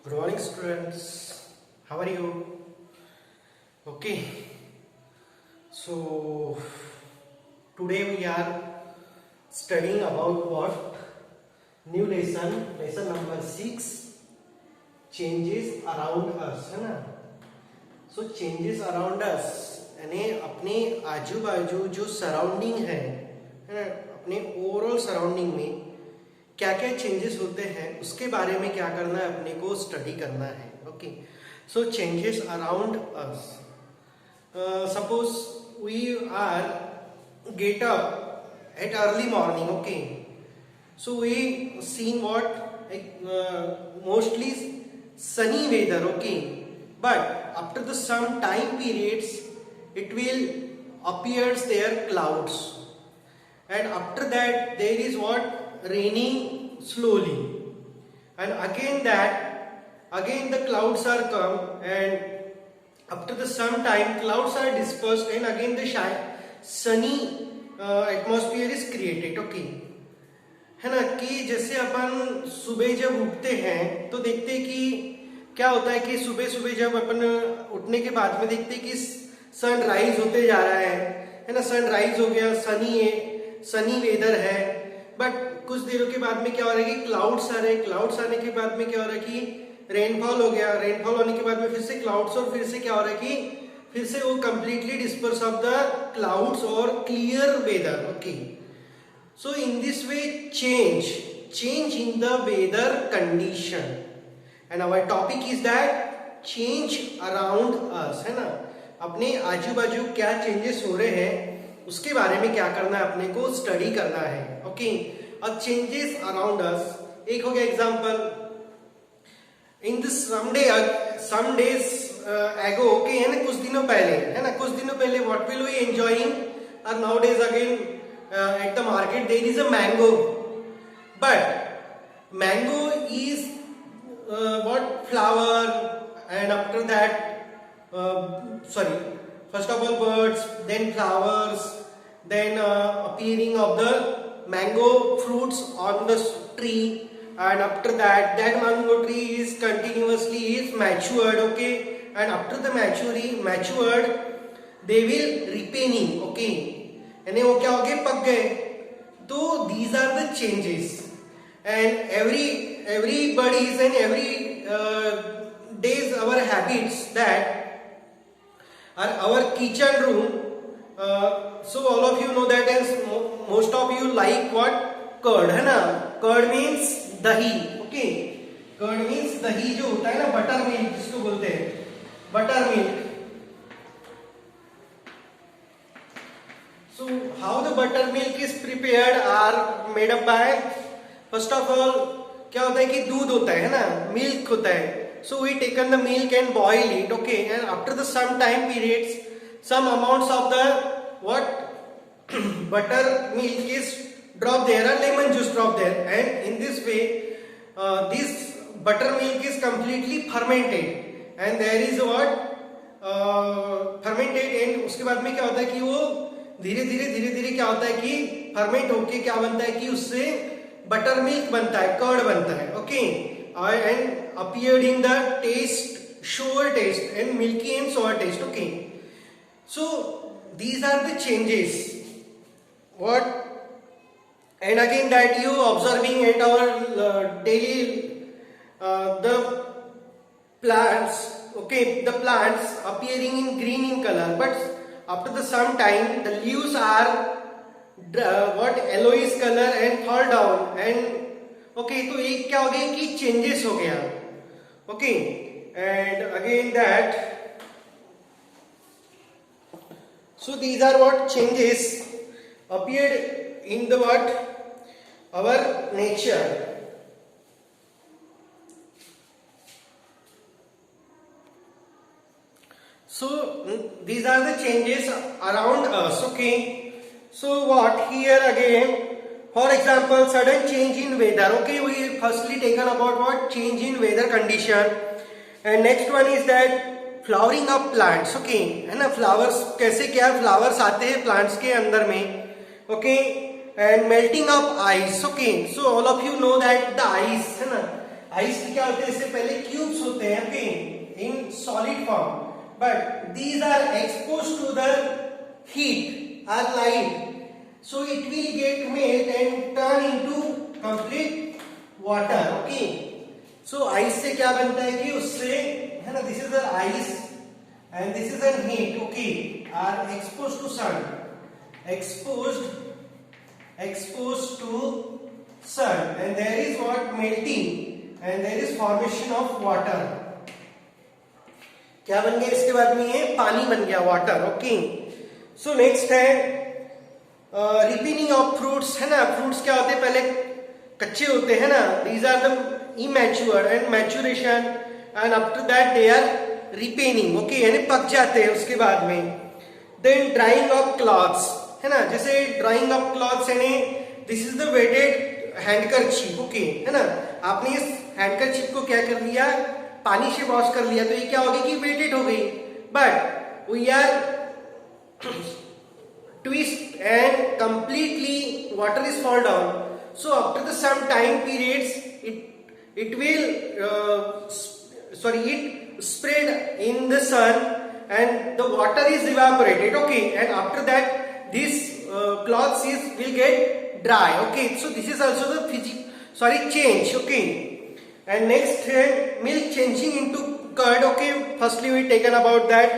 Good morning, students. How are you? Okay. So today we are studying about what? New lesson number 6. Changes around us, है ना? So changes around us यानी अपने आजू बाजू जो surrounding है ना, अपने ओवरऑल सराउंडिंग में क्या क्या चेंजेस होते हैं उसके बारे में क्या करना है, अपने को स्टडी करना है. Okay, so changes around us. Suppose we are get up at early morning. Okay, so we seen what mostly sunny weather. Okay, but after the some time periods it will appears there clouds, and after that there is what raining slowly, and again the clouds are come, and after the some time clouds are dispersed and again the sunny atmosphere is created. Okay, है ना, कि जैसे अपन सुबह जब उठते हैं तो देखते हैं कि क्या होता है कि सुबह सुबह जब अपन उठने के बाद में देखते हैं कि सनराइज होते जा रहा है ना, सनराइज हो गया, सनी वेदर है. बट कुछ देरों के बाद में क्या हो रहा है कि क्लाउड्स आ रहे हैं, क्लाउड्स आने के बाद में क्या हो रहा है कि रेनफॉल हो गया, रेनफॉल होने के बाद में फिर से क्लाउड्स, और फिर से क्या हो रहा है कि फिर से वो completely disperse off the clouds और clear weather. Okay, so in this way change in the weather condition, and our topic is that change around us, है ना, अपने आजू बाजू क्या चेंजेस हो रहे हैं उसके बारे में क्या करना है, अपने को स्टडी करना है. ओके, अब चेंजेस अराउंड अस, एक हो गया example in this some days ago. Okay, है ना, कुछ दिनों पहले, है ना, कुछ दिनों पहले what will we enjoying, or nowadays again at the market there is a mango, but mango is what flower, and after that first of all birds, then flowers, then appearing of the mango fruits on the tree, and after that mango tree is continuously is matured. Okay, and after the matured they will ripening. Okay, यानी वो क्या हो गए, पक गए. तो these are the changes, and every buddies and every days our habits that are our kitchen room. So all of you know that, and most of you like what, curd, है ना. curd means दही. Okay, curd means दही जो होता है ना, butter milk जिसको बोलते हैं, butter milk. So how the buttermilk is prepared are made up by, first of all क्या होता है कि दूध होता है ना, मिल्क होता है. So we taken the milk and boil it. Okay, and after the some time periods some amounts of the what buttermilk is drop there, or lemon juice drop there, and in this way this buttermilk is completely fermented, and there is what fermented, and उसके बाद में क्या होता है कि वो धीरे धीरे क्या होता है कि फर्मेंट होके क्या बनता है कि उससे बटर मिल्क बनता है, कर्ड बनता है. Okay, and appeared in the taste, sour taste and milky and sour taste. Okay, so these are the changes what, and again that you observing at our daily the plants. Okay, the plants appearing in green in color, but after the some time the leaves are what yellowish color and fall down, and okay, तो एक क्या हो गया कि changes हो गया. Okay, and again that, so these are what changes appeared in the what our nature. So these are the changes around us. Okay, so what here again, for example sudden change in weather. Okay, we firstly taken about what change in weather condition, and next one is that flowering of plants. Okay, है ना, flowers कैसे, क्या flowers आते हैं plants के अंदर में. Okay, and melting of ice. Okay, so all of you know that the ice, है ना, आइस क्या होते हैं, इससे पहले क्यूब्स होते हैं, okay, in solid form, but these are expose to the heat और light, so it will get melt and turn into complete water, okay. So ice से क्या बनता है कि उससे, है ना, this is ice and this is an heat, okay, are expose to sun, exposed to sun, and there is what melting and there is formation of water. क्या बन गया इसके बाद में, ये पानी बन गया, वाटर, ओके। सो नेक्स्ट है रिपेनिंग ऑफ फ्रूट्स, है ना। फ्रूट्स क्या होते हैं, पहले कच्चे होते हैं ना, these are the immature and maturation and up to that they are ripening, okay, यानी पक जाते हैं उसके बाद में। देन ड्राइंग ऑफ क्लॉथ्स, है ना, जैसे ड्राइंग ऑफ क्लॉथ्स यानी this is the wetted handkerchief, okay, है ना। आपने इस हैंडकरचीफ को क्या कर लिया, पानी से वॉश कर लिया, तो ये क्या हो गई कि वेटेड हो गई, but we are twist and completely water is fall down, so after the some time periods it will it spread in the sun and the water is evaporated, okay, and after that this cloths will get dry, okay. So this is also the change, okay. And next milk changing into curd, okay, firstly we taken about that.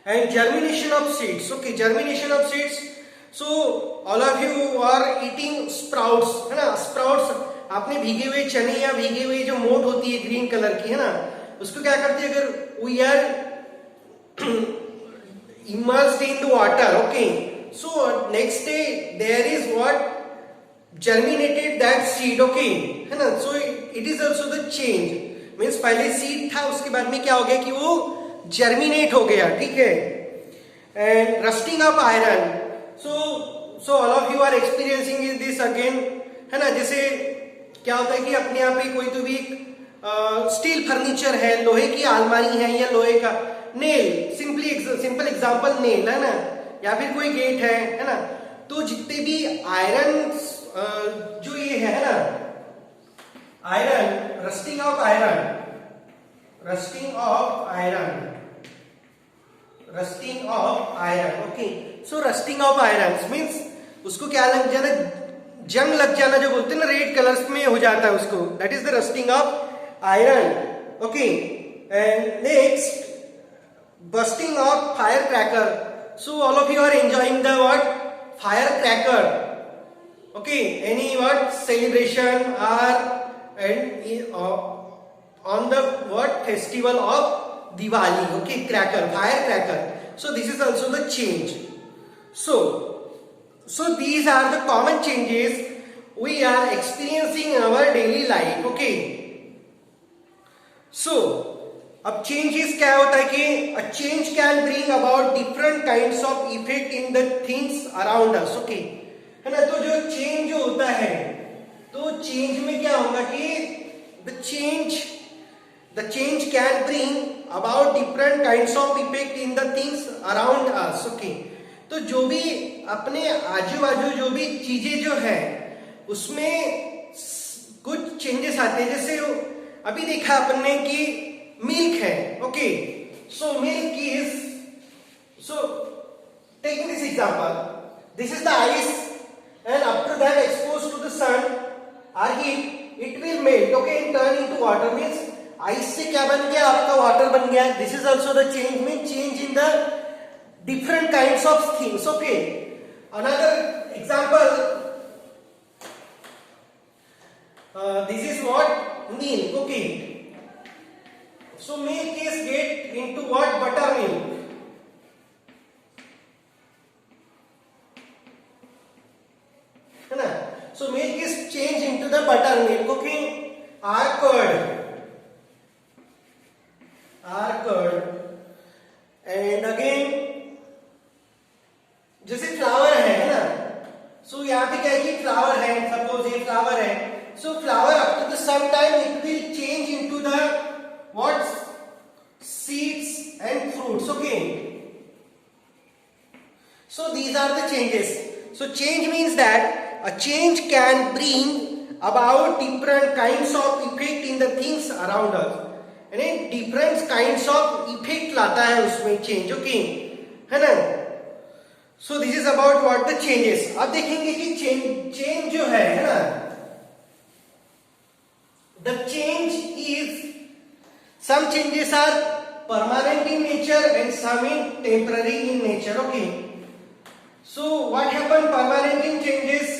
And germination of seeds, okay, germination of seeds. So all of you are eating sprouts, है ना, sprouts, आपने भीगे हुए चने या भीगे हुए जो मोट होती है ग्रीन कलर की, है ना, उसको क्या करते हैं, अगर we are immersed in the water, okay, so next day there is what germinated that seed, okay, है ना. So it is also the change, means पहले seed था, उसके बाद में क्या हो गया कि वो germinate हो गया, ठीक है. And rusting of iron, so all of you are experiencing this again, है ना. जैसे क्या होता है कि अपने यहाँ पे कोई तो भी स्टील फर्नीचर है, लोहे की अलमारी है या लोहे का नेल, सिंपल एग्जांपल नेल, है ना, या फिर कोई गेट है ना, तो जितने भी आयरन जो ये है ना, iron, rusting of iron, okay. So rusting of iron means उसको क्या लग जाना, जंग लग जाना, जो बोलते हैं ना, रेड कलर्स में हो जाता है उसको, that is the rusting of iron, okay. And next bursting of firecracker. So all of you are enjoying the what firecracker, okay, any what celebration or and on the what festival of Diwali, okay, cracker, firecracker. So this is also the change. So these are the common changes we are experiencing in our daily life, okay. So अब changes क्या होता है कि a change can bring about different kinds of effect in the things around us, okay, है ना. तो जो change जो होता है, तो चेंज में क्या होगा कि the change can bring about different kinds of effect in the things around us, okay. तो जो भी अपने आजू बाजू जो भी चीजें जो है उसमें कुछ चेंजेस आते हैं. जैसे अभी देखा अपन ने कि मिल्क है, okay. So milk is, so taking this example, this is the ice and after that expose to the sun और heat, it will melt, okay, and turn into water. Means ice से क्या बन गया, आपका water बन गया. This is also the change, mean change in the different kinds of things, okay. Another example, this is what milk, okay. So milk is get into what, buttermilk, है ना. So milk is changed into the buttermilk, okay. Or curd, and again जैसे flower है ना. So यहाँ पे क्या है कि फ्लावर है, सपोज ये फ्लावर है. So flower after the some time it will change into the what, seeds and fruits, okay. So these are the changes. So change means that a change can bring about different kinds of effect in the things around us, यानी different kinds of effect लाता है उसमें change, okay, है ना. So this is about what the changes. अब देखेंगे कि change जो है ना, the change is, some changes are permanent in nature and some in temporary in nature, okay. So what happen permanent in changes,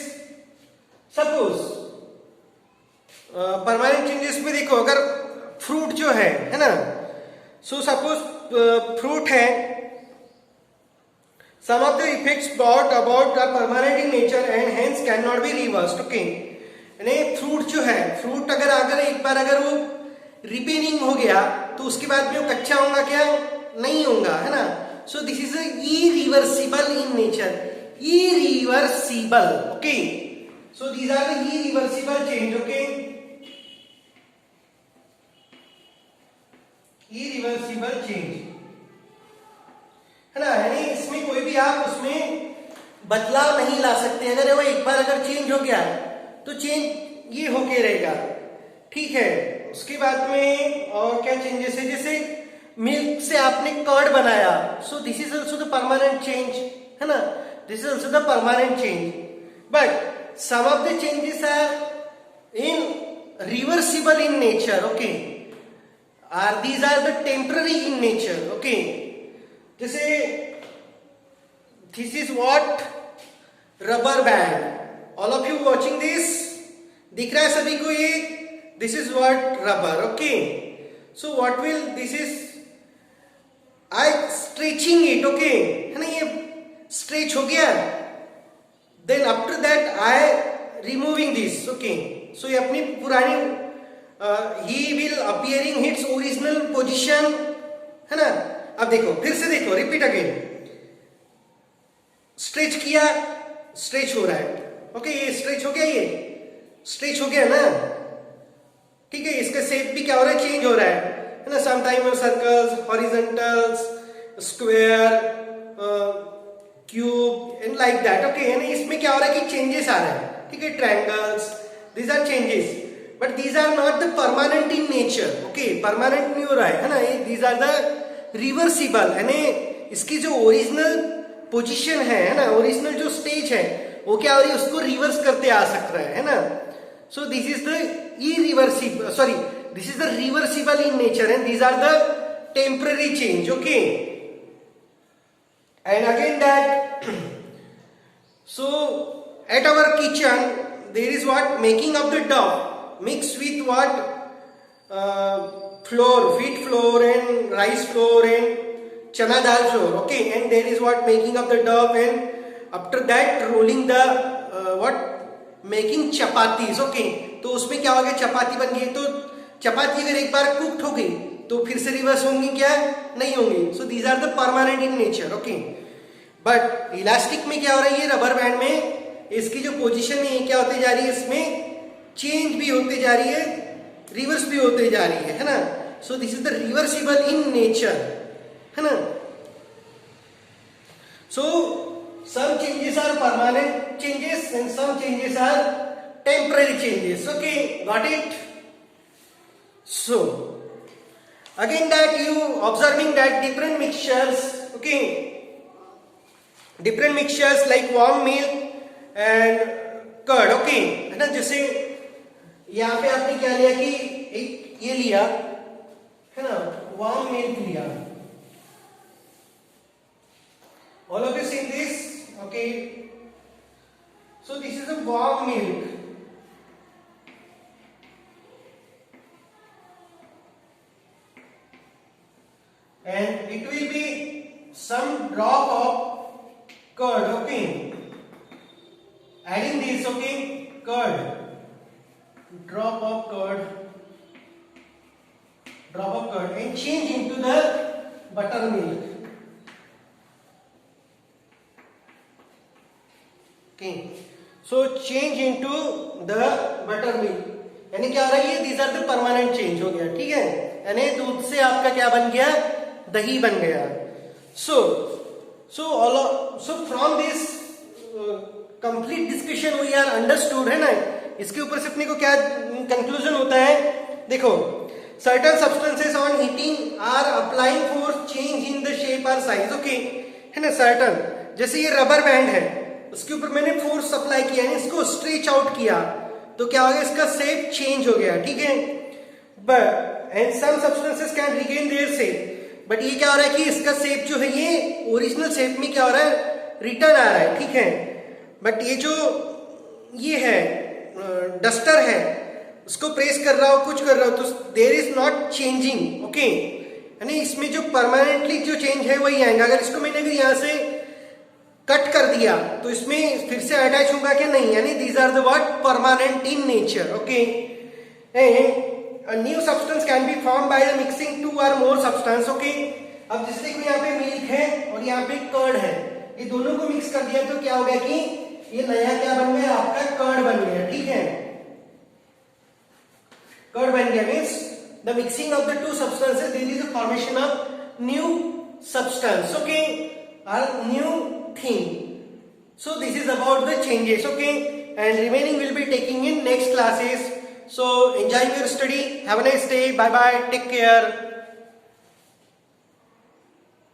suppose permanent changes में देखो, अगर fruit जो है ना, सो सपोज फ्रूट है, some of the effects brought about are permanent in nature and hence cannot be reversed, okay. यानी fruit जो है, फ्रूट अगर एक बार अगर वो रिपेयरिंग हो गया तो उसके बाद में वो कच्चा होगा क्या, नहीं होगा, है ना. So this is irreversible in nature, irreversible, okay. So these are the irreversible change, okay, irreversible change, है ना. यानी इसमें कोई भी आप उसमें बदलाव नहीं ला सकते. अगर वो एक बार अगर चेंज हो गया तो चेंज ये होके रहेगा, ठीक है. उसके बाद में और क्या चेंजेस है, जैसे मिल्क से आपने कर्ड बनाया, so this is also the permanent change, है ना. This is also the permanent change, but some of the changes are in reversible in nature, okay, or these are the temporary in nature, okay. जैसे this is what rubber band, all of you watching this, दिख रहा है सभी को ये, this is what rubber, okay. So what will this is, I stretching it, okay, है ना, ये stretch हो गया, then after that I removing this, okay. So ये अपनी पुरानी he will appearing its original position, है ना. अब देखो, फिर से देखो, रिपीट अगेन, स्ट्रेच किया, स्ट्रेच हो रहा है, ओके. ये स्ट्रेच हो गया, ये स्ट्रेच हो गया ना, ठीक है. इसका शेप भी क्या हो रहा है, चेंज हो रहा है ना. Some time circles, horizontals, square, cube and like that, okay. यानी इसमें क्या हो रहा है कि चेंजेस आ रहा है, ठीक है. Triangles, these are changes, but these are not the permanent in nature, okay. Permanent नहीं हो रहा है ना. दीज आर द रिवर्सिबल, यानी इसकी जो ओरिजिनल पोजीशन है ना, ओरिजिनल जो स्टेज है वो क्या हो रही है, उसको रिवर्स करते आ सकता है ना. So this is the irreversible, sorry, this is the reversible in nature and these are the temporary change, okay. And again that, so at our kitchen there is what, making of the dough mixed with what, flour, wheat flour and rice flour and chana dal flour, okay. And there is what, making of the dough, and after that rolling the what, making chapatis, okay. तो उसमें क्या हो गया, चपाती बन गई. तो चपाती अगर एक बार कुक्ड हो गई तो फिर से रिवर्स होंगी क्या, नहीं होंगी. So these are the permanent in nature, okay. But elastic में क्या हो रहा है, ये रबर बैंड में इसकी जो पोजीशन है क्या होती जा रही है, इसमें चेंज भी होते जा रही है, रिवर्स भी होते जा रही है ना. So this is the reversible in nature, है ना. So some changes are permanent changes and some changes are temporary changes, okay. Got it. So again that you observing that different mixtures, okay, different mixtures like warm milk and curd, okay, है ना. जैसे यहाँ पे आपने क्या लिया कि एक ये लिया, है ना, वार्म मिल्क लिया. All of you seen this, okay. So this is a warm milk, and it will be some drop of curd, okay. Adding this, okay, curd, drop of curd, and change into the buttermilk, okay. So change into the buttermilk, यानी क्या हो रहा है, ये these are the permanent change हो गया, ठीक है. यानी दूध से आपका क्या बन गया, दही बन गया. So from this complete discussion we are understood, है ना, इसके ऊपर से अपने को क्या कंक्लूजन होता है, देखो, certain substances on heating or applying force change in the shape और साइज, ओके, है ना, सर्टन, जैसे ये रबर बैंड है, उसके ऊपर मैंने फोर्स अप्लाई किया है, इसको स्ट्रेच आउट किया, तो क्या हो गया, इसका शेप चेंज हो गया, ठीक है, but and some substances can regain their shape, but ये क्या हो रहा है कि इसका शेप जो है ये ओरिजिनल शेप में क्या हो रहा है, रिटर्न आ रहा है, ठीक है, बट ये जो ये है डस्टर है, उसको प्रेस कर रहा हो, कुछ कर रहा हो, तो there is not changing, okay, यानी इसमें जो परमानेंटली जो चेंज है वही आएगा। अगर इसको मैंने अगर यहाँ से कट कर दिया तो इसमें फिर से अटैच होगा क्या, नहीं, यानी these are the what permanent in nature, okay, and a new substance can be form by the mixing two or more substance, okay. अब जैसे देखो यहाँ पे मिल्क है और यहाँ पे कर्ड है, ये दोनों को मिक्स कर दिया तो क्या हो गया कि ये नया क्या बन गया, आपका कर्ड बन गया, ठीक है, कर्ड बन गया, means the mixing of the two substances this is the formation of new substance, okay, और new thing. So this is about the changes, okay, and remaining will be taking in next classes. So enjoy your study, have a nice day, bye bye, take care.